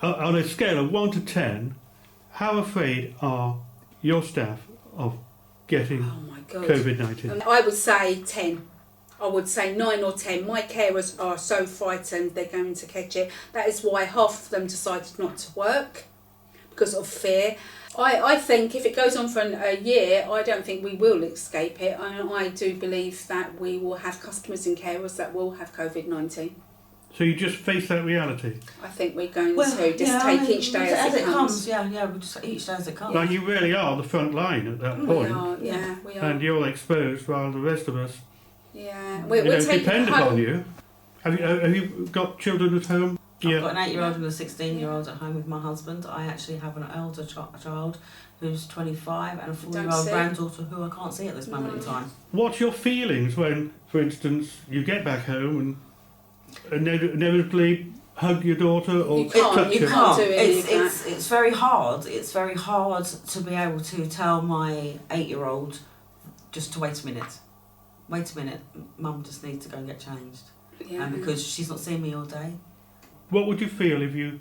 on a scale of 1 to 10, how afraid are your staff of getting COVID-19? I would say 10. I would say 9 or 10. My carers are so frightened they're going to catch it. That is why half of them decided not to work, because of fear. I think if it goes on for a year, I don't think we will escape it. I do believe that we will have customers and carers that will have COVID-19. So you just face that reality? I think we're going to just take each day as it comes. Yeah, we just each day as it comes. Like you really are the front line at that point. We are. And you're exposed while the rest of us we're depend upon you. Have you got children at home? I've got an 8-year-old and a 16-year-old at home with my husband. I actually have an elder child who's 25 and a 4-year-old granddaughter who I can't see at this moment in time. What's your feelings when, for instance, you get back home and inevitably hug your daughter or touch her? You can't do it. It's very hard. It's very hard to be able to tell my 8-year-old just to wait a minute, Mum just needs to go and get changed. And because she's not seeing me all day. What would you feel if you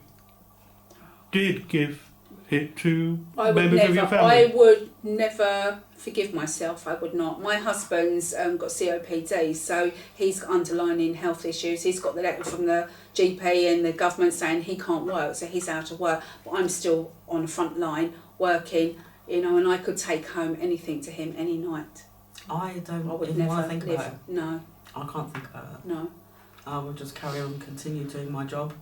did give it to members of your family? I would never forgive myself. I would not. My husband's got COPD, so he's got underlying health issues. He's got the letter from the GP and the government saying he can't work, so he's out of work. But I'm still on the front line working, and I could take home anything to him any night. I would never want to think about it. No. I can't think about it. No. I will just carry on, continue doing my job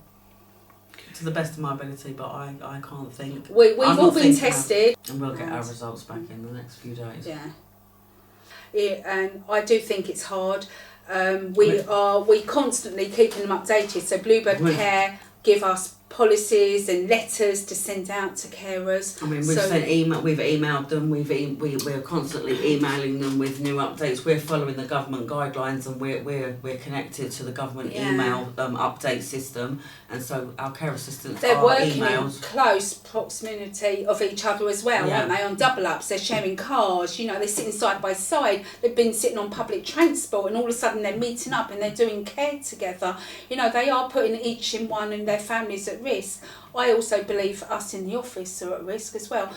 to the best of my ability, but I can't think. We've all been tested. And we'll get our results back in the next few days. Yeah, and I do think it's hard. We constantly keeping them updated. So Bluebird Care give us policies and letters to send out to carers. I mean, we've emailed them. We're constantly emailing them with new updates. We're following the government guidelines, and we're connected to the government email update system. And so our care assistants they're are working emailed. in close proximity of each other as well, aren't they? On double ups, they're sharing cars. They're sitting side by side. They've been sitting on public transport, and all of a sudden they're meeting up and they're doing care together. They are putting each in one and their families at risk. I also believe us in the office are at risk as well.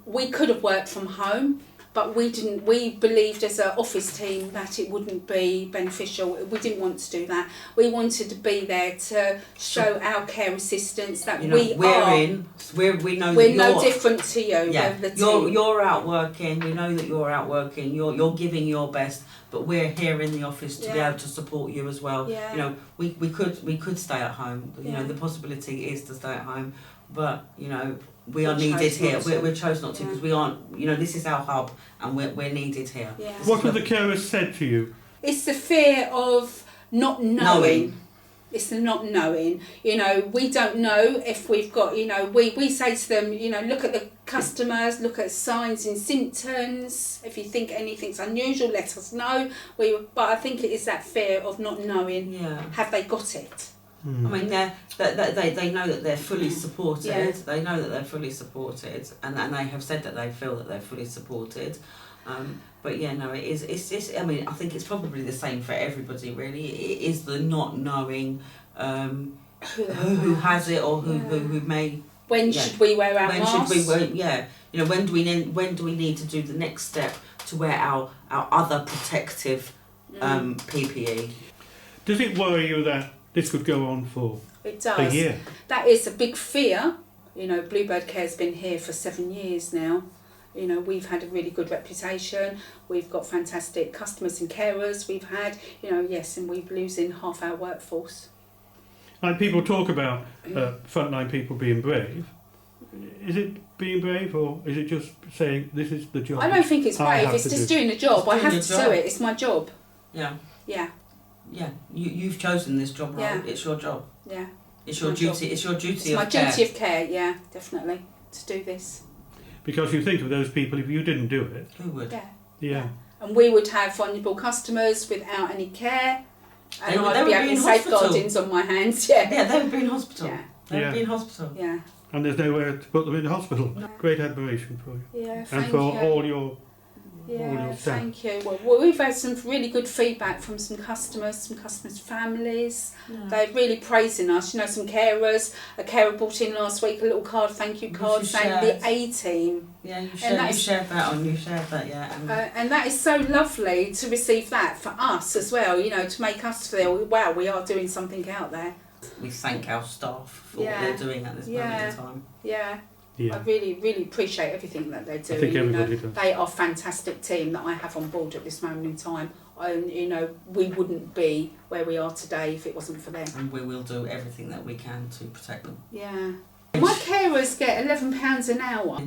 We could have worked from home, but we didn't. We believed as an office team that it wouldn't be beneficial. We didn't want to do that. We wanted to be there to show our care assistants that we're no different to you. Yeah, the team. You're out working. We know that you're out working. You're giving your best. But we're here in the office to be able to support you as well. Yeah. We could stay at home. The possibility is to stay at home, but we are needed here. We're chose not to because we aren't. This is our hub, and we're needed here. Yeah. What have the carers said to you? It's the fear of not knowing. It's the not knowing. We don't know if we've got, we say to them, look at the customers, look at signs and symptoms. If you think anything's unusual, let us know. But I think it is that fear of not knowing. Yeah. Have they got it? I mean, they know that they're fully supported. Yeah. They know that they're fully supported, and they have said that they feel that they're fully supported. But it is. It's just. I mean, I think it's probably the same for everybody. Really, it is the not knowing who has it or who may. When should we wear our masks? When should we wear? Yeah. When do we need to do the next step to wear our other protective PPE? Does it worry you that this could go on for a year? That is a big fear. Bluebird Care's been here for 7 years now. We've had a really good reputation. We've got fantastic customers and carers. We've had, and we're losing half our workforce. Like people talk about frontline people being brave. Is it being brave, or is it just saying this is the job? I don't think it's brave. It's just doing the job. I have to do it. It's my job. Yeah. Yeah. Yeah. You've chosen this job, right? Yeah. It's your job. Yeah. It's your duty. It's your duty of care. It's my duty of care. Yeah, definitely, to do this. Because you think of those people, if you didn't do it... Who would? Yeah. And we would have vulnerable customers without any care. And they I'd be having safeguardings on my hands, Yeah, they would be in hospital. Yeah. They would be in hospital. Yeah. And there's nowhere to put them in hospital. No. Great admiration for you. Yeah, and for all your all Yeah, your staff. thank you. Well, we've had some really good feedback from some customers' families. Yeah. They're really praising us. You know, some carers. A carer brought in last week a little card, thank you card, saying the A-team. Yeah, you shared that, yeah. And that is so lovely to receive that for us as well, you know, to make us feel, wow, we are doing something out there. We thank our staff for what they're doing at this moment in time. Yeah. Yeah. I really, really appreciate everything that they're doing. I think everybody does. They are a fantastic team that I have on board at this moment in time. You know, we wouldn't be where we are today if it wasn't for them. And we will do everything that we can to protect them. Yeah. My carers get £11 an hour.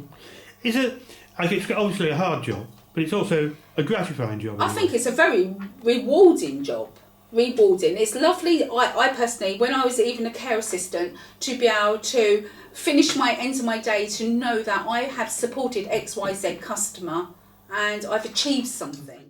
Is it? I think it's obviously a hard job, but it's also a gratifying job. I think it's a very rewarding job. Rewarding. It's lovely. I personally, when I was even a care assistant, to be able to finish my end of my day to know that I have supported XYZ customer and I've achieved something.